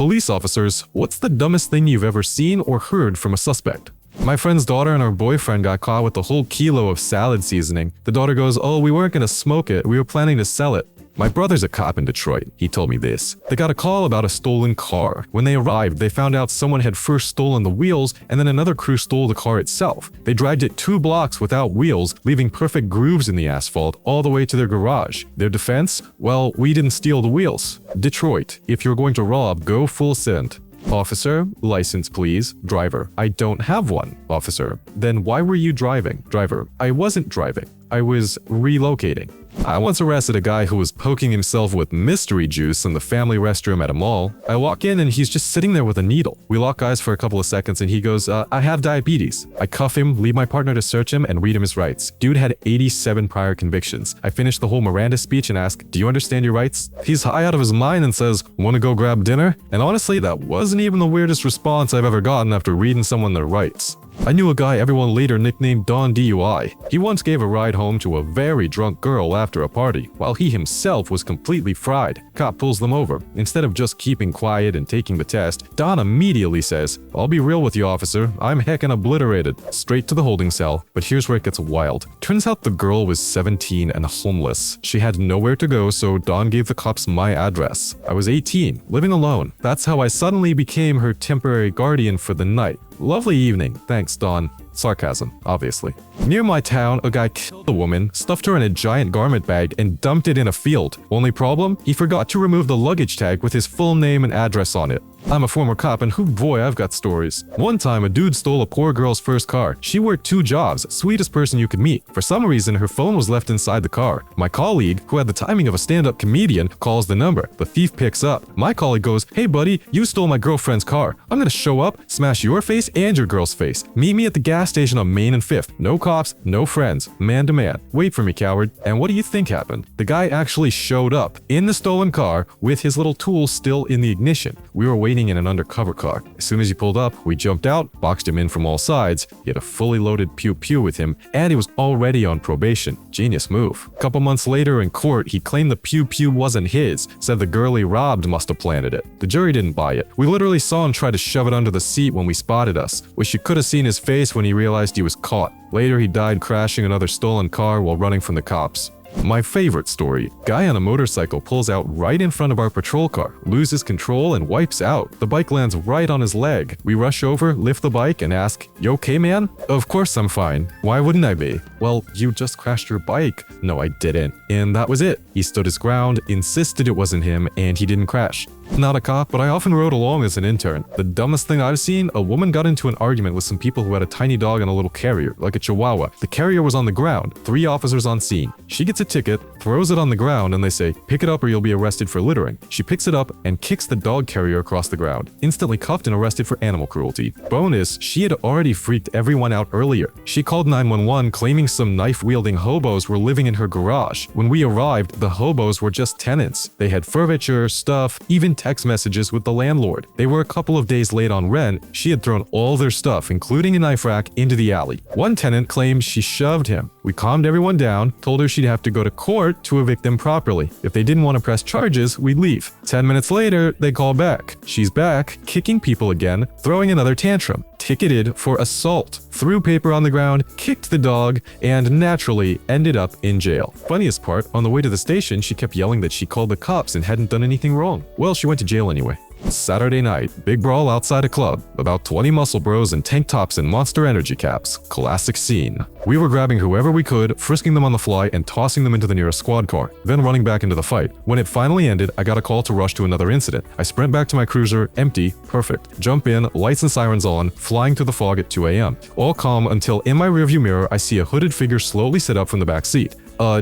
Police officers, what's the dumbest thing you've ever seen or heard from a suspect? My friend's daughter and her boyfriend got caught with a whole kilo of salad seasoning. The daughter goes, "Oh, we weren't gonna smoke it, we were planning to sell it." My brother's a cop in Detroit. He told me this. They got a call about a stolen car. When they arrived, they found out someone had first stolen the wheels and then another crew stole the car itself. They dragged it 2 blocks without wheels, leaving perfect grooves in the asphalt all the way to their garage. Their defense? Well, we didn't steal the wheels. Detroit, if you're going to rob, go full send. Officer, license please. Driver, I don't have one. Officer, then why were you driving? Driver, I wasn't driving. I was relocating. I once arrested a guy who was poking himself with mystery juice in the family restroom at a mall. I walk in and he's just sitting there with a needle. We lock eyes for a couple of seconds and he goes, I have diabetes. I cuff him, leave my partner to search him, and read him his rights. Dude had 87 prior convictions. I finish the whole Miranda speech and ask, do you understand your rights? He's high out of his mind and says, wanna go grab dinner? And honestly, that wasn't even the weirdest response I've ever gotten after reading someone their rights. I knew a guy everyone later nicknamed Don DUI. He once gave a ride home to a very drunk girl after a party, while he himself was completely fried. Cop pulls them over. Instead of just keeping quiet and taking the test, Don immediately says, "I'll be real with you, officer. I'm heckin' obliterated." Straight to the holding cell. But here's where it gets wild. Turns out the girl was 17 and homeless. She had nowhere to go, so Don gave the cops my address. I was 18, living alone. That's how I suddenly became her temporary guardian for the night. Lovely evening. Thanks, Don. Sarcasm, obviously. Near my town, a guy killed a woman, stuffed her in a giant garment bag, and dumped it in a field. Only problem? He forgot to remove the luggage tag with his full name and address on it. I'm a former cop and hoo boy, I've got stories. One time, a dude stole a poor girl's first car. She worked 2 jobs, sweetest person you could meet. For some reason, her phone was left inside the car. My colleague, who had the timing of a stand-up comedian, calls the number. The thief picks up. My colleague goes, "Hey buddy, you stole my girlfriend's car. I'm gonna show up, smash your face and your girl's face. Meet me at the gas station on Main and 5th. No cops, no friends. Man to man. Wait for me, coward." And what do you think happened? The guy actually showed up in the stolen car with his little tool still in the ignition. We were waiting in an undercover car. As soon as he pulled up, we jumped out, boxed him in from all sides. He had a fully loaded pew-pew with him, and he was already on probation. Genius move. A couple months later in court, he claimed the pew-pew wasn't his, said the girl he robbed must have planted it. The jury didn't buy it. We literally saw him try to shove it under the seat when we spotted us. Wish you could have seen his face when he realized he was caught. Later, he died crashing another stolen car while running from the cops. My favorite story. Guy on a motorcycle pulls out right in front of our patrol car, loses control and wipes out. The bike lands right on his leg. We rush over, lift the bike and ask, "You okay, man?" "Of course I'm fine. Why wouldn't I be?" "Well, you just crashed your bike." "No, I didn't." And that was it. He stood his ground, insisted it wasn't him, and he didn't crash. Not a cop, but I often rode along as an intern. The dumbest thing I've seen, a woman got into an argument with some people who had a tiny dog and a little carrier, like a chihuahua. The carrier was on the ground, 3 officers on scene. She gets a ticket, throws it on the ground, and they say, "Pick it up or you'll be arrested for littering." She picks it up and kicks the dog carrier across the ground. Instantly cuffed and arrested for animal cruelty. Bonus, she had already freaked everyone out earlier. She called 911 claiming some knife-wielding hobos were living in her garage. When we arrived, the hobos were just tenants. They had furniture, stuff, even text messages with the landlord. They were a couple of days late on rent. She had thrown all their stuff, including a knife rack, into the alley. One tenant claimed she shoved him. We calmed everyone down, told her she'd have to go to court to evict them properly. If they didn't want to press charges, we'd leave. 10 minutes later, they call back. She's back, kicking people again, throwing another tantrum. Ticketed for assault, threw paper on the ground, kicked the dog, and naturally ended up in jail. Funniest part, on the way to the station, she kept yelling that she called the cops and hadn't done anything wrong. Well, she went to jail anyway. Saturday night, big brawl outside a club. About 20 muscle bros in tank tops and Monster Energy caps. Classic scene. We were grabbing whoever we could, frisking them on the fly, and tossing them into the nearest squad car, then running back into the fight. When it finally ended, I got a call to rush to another incident. I sprint back to my cruiser, empty, perfect. Jump in, lights and sirens on, flying through the fog at 2 a.m. All calm until in my rearview mirror, I see a hooded figure slowly sit up from the back seat.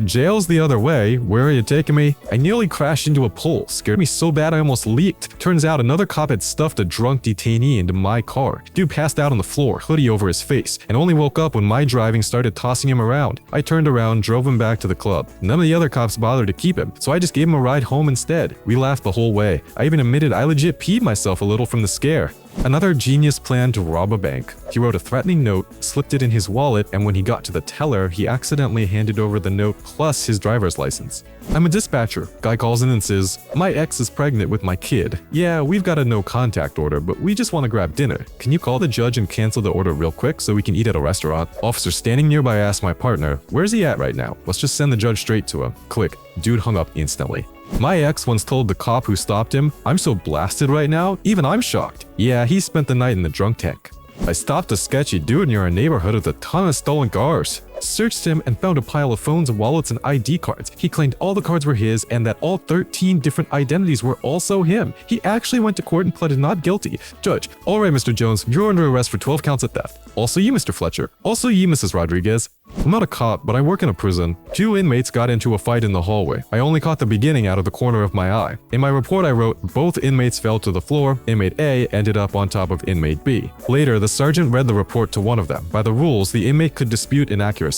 Jail's the other way. Where are you taking me? I nearly crashed into a pole. Scared me so bad I almost leaked. Turns out another cop had stuffed a drunk detainee into my car. Dude passed out on the floor, hoodie over his face, and only woke up when my driving started tossing him around. I turned around, drove him back to the club. None of the other cops bothered to keep him, so I just gave him a ride home instead. We laughed the whole way. I even admitted I legit peed myself a little from the scare. Another genius plan to rob a bank. He wrote a threatening note, slipped it in his wallet, and when he got to the teller, he accidentally handed over the note plus his driver's license. I'm a dispatcher. Guy calls in and says, "My ex is pregnant with my kid. Yeah, we've got a no contact order, but we just want to grab dinner. Can you call the judge and cancel the order real quick so we can eat at a restaurant?" Officer standing nearby asked my partner, "Where's he at right now? Let's just send the judge straight to him." Click. Dude hung up instantly. My ex once told the cop who stopped him, "I'm so blasted right now, even I'm shocked." Yeah, he spent the night in the drunk tank. I stopped a sketchy dude near a neighborhood with a ton of stolen cars. Searched him and found a pile of phones, wallets, and ID cards. He claimed all the cards were his and that all 13 different identities were also him. He actually went to court and pleaded not guilty. Judge, "All right, Mr. Jones, you're under arrest for 12 counts of theft. Also you, Mr. Fletcher. Also you, Mrs. Rodriguez." I'm not a cop, but I work in a prison. 2 inmates got into a fight in the hallway. I only caught the beginning out of the corner of my eye. In my report I wrote, "Both inmates fell to the floor. Inmate A ended up on top of inmate B." Later, the sergeant read the report to one of them. By the rules, the inmate could dispute inaccuracies.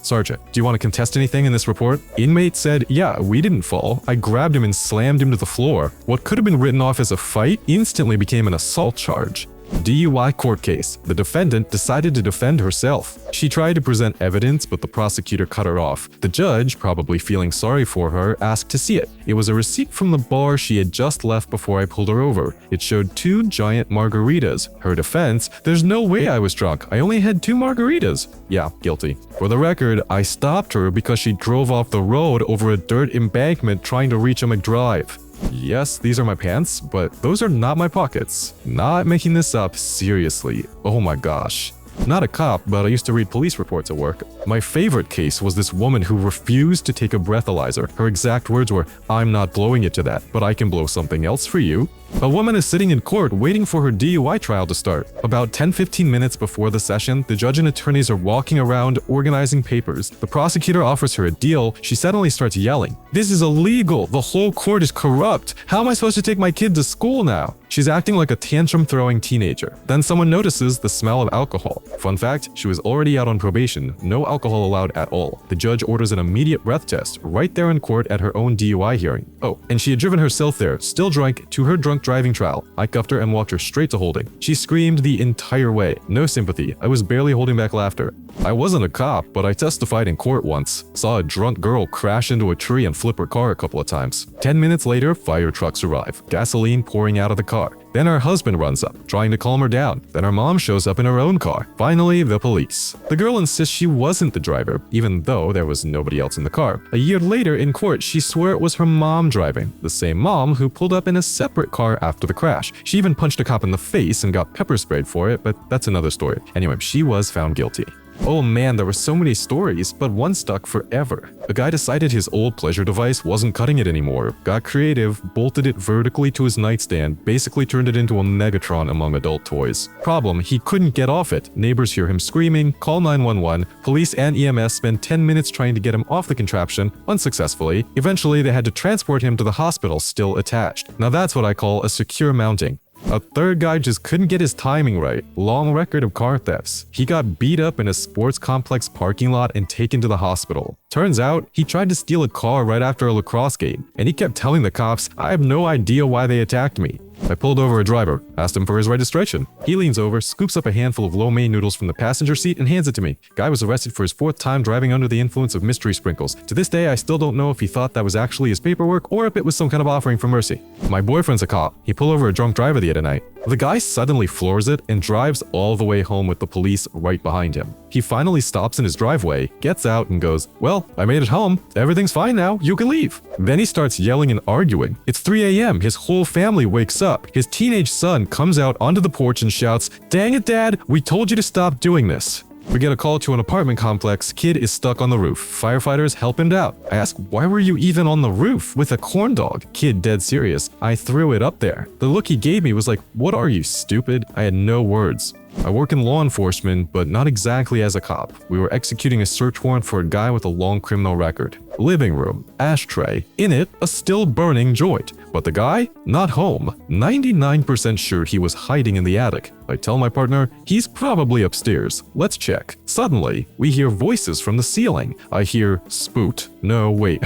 "Sergeant, do you want to contest anything in this report?" Inmate said, "Yeah, we didn't fall. I grabbed him and slammed him to the floor." What could have been written off as a fight instantly became an assault charge. DUI court case. The defendant decided to defend herself. She tried to present evidence, but the prosecutor cut her off. The judge, probably feeling sorry for her, asked to see it. It was a receipt from the bar she had just left before I pulled her over. It showed 2 giant margaritas. Her defense, "There's no way I was drunk. I only had 2 margaritas." Yeah, guilty. For the record, I stopped her because she drove off the road over a dirt embankment trying to reach a McDrive. Yes, these are my pants, but those are not my pockets. Not making this up, seriously. Oh my gosh. Not a cop, but I used to read police reports at work. My favorite case was this woman who refused to take a breathalyzer. Her exact words were, "I'm not blowing it to that, but I can blow something else for you." A woman is sitting in court waiting for her DUI trial to start. About 10-15 minutes before the session, the judge and attorneys are walking around organizing papers. The prosecutor offers her a deal. She suddenly starts yelling, "This is illegal. The whole court is corrupt. How am I supposed to take my kid to school now?" She's acting like a tantrum-throwing teenager. Then someone notices the smell of alcohol. Fun fact, she was already out on probation. No alcohol allowed at all. The judge orders an immediate breath test right there in court at her own DUI hearing. Oh, and she had driven herself there, still drunk, to her drunk driving trial. I cuffed her and walked her straight to holding. She screamed the entire way. No sympathy. I was barely holding back laughter. I wasn't a cop, but I testified in court once. Saw a drunk girl crash into a tree and flip her car a couple of times. 10 minutes later, fire trucks arrive. Gasoline pouring out of the car. Then her husband runs up, trying to calm her down. Then her mom shows up in her own car. Finally, the police. The girl insists she wasn't the driver, even though there was nobody else in the car. A year later, in court, she swore it was her mom driving. The same mom who pulled up in a separate car after the crash. She even punched a cop in the face and got pepper sprayed for it, but that's another story. Anyway, she was found guilty. Oh man, there were so many stories, but one stuck forever. A guy decided his old pleasure device wasn't cutting it anymore, got creative, bolted it vertically to his nightstand, basically turned it into a Megatron among adult toys. Problem, he couldn't get off it. Neighbors hear him screaming, call 911, police and EMS spend 10 minutes trying to get him off the contraption, unsuccessfully. Eventually, they had to transport him to the hospital still attached. Now that's what I call a secure mounting. A third guy just couldn't get his timing right. Long record of car thefts. He got beat up in a sports complex parking lot and taken to the hospital. Turns out, he tried to steal a car right after a lacrosse game, and he kept telling the cops, "I have no idea why they attacked me." I pulled over a driver, asked him for his registration. He leans over, scoops up a handful of lo mein noodles from the passenger seat and hands it to me. Guy was arrested for his 4th time driving under the influence of mystery sprinkles. To this day, I still don't know if he thought that was actually his paperwork or if it was some kind of offering for mercy. My boyfriend's a cop. He pulled over a drunk driver the other night. The guy suddenly floors it and drives all the way home with the police right behind him. He finally stops in his driveway, gets out and goes, "Well, I made it home. Everything's fine now. You can leave." Then he starts yelling and arguing. It's 3 a.m. His whole family wakes up. His teenage son comes out onto the porch and shouts, "Dang it, Dad, we told you to stop doing this." We get a call to an apartment complex. Kid is stuck on the roof. Firefighters help him out. I ask, "Why were you even on the roof with a corn dog?" Kid dead serious. "I threw it up there." The look he gave me was like, "What are you, stupid?" I had no words. I work in law enforcement, but not exactly as a cop. We were executing a search warrant for a guy with a long criminal record. Living room, ashtray, in it, a still burning joint. But the guy? Not home. 99% sure he was hiding in the attic. I tell my partner, he's probably upstairs. Let's check. Suddenly, we hear voices from the ceiling. I hear, spoot. No, wait.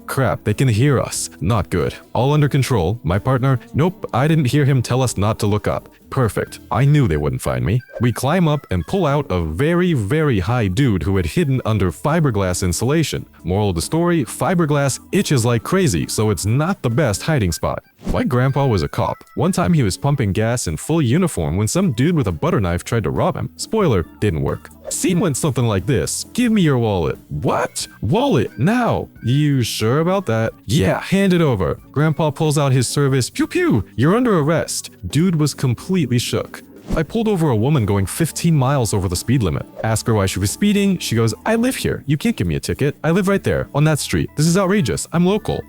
Crap, they can hear us. Not good. All under control. My partner, nope, I didn't hear him tell us not to look up. Perfect. I knew they wouldn't find me. We climb up and pull out a very, very high dude who had hidden under fiberglass insulation. Moral of the story, fiberglass itches like crazy, so it's not the best hiding spot. My grandpa was a cop. One time he was pumping gas in full uniform when some dude with a butter knife tried to rob him. Spoiler, didn't work. Scene went something like this. Give me your wallet. What? Wallet, now. You sure about that? Yeah, hand it over. Grandpa pulls out his service. Pew pew, you're under arrest. Dude was completely shook. I pulled over a woman going 15 miles over the speed limit. Ask her why she was speeding. She goes, I live here. You can't give me a ticket. I live right there, on that street. This is outrageous. I'm local.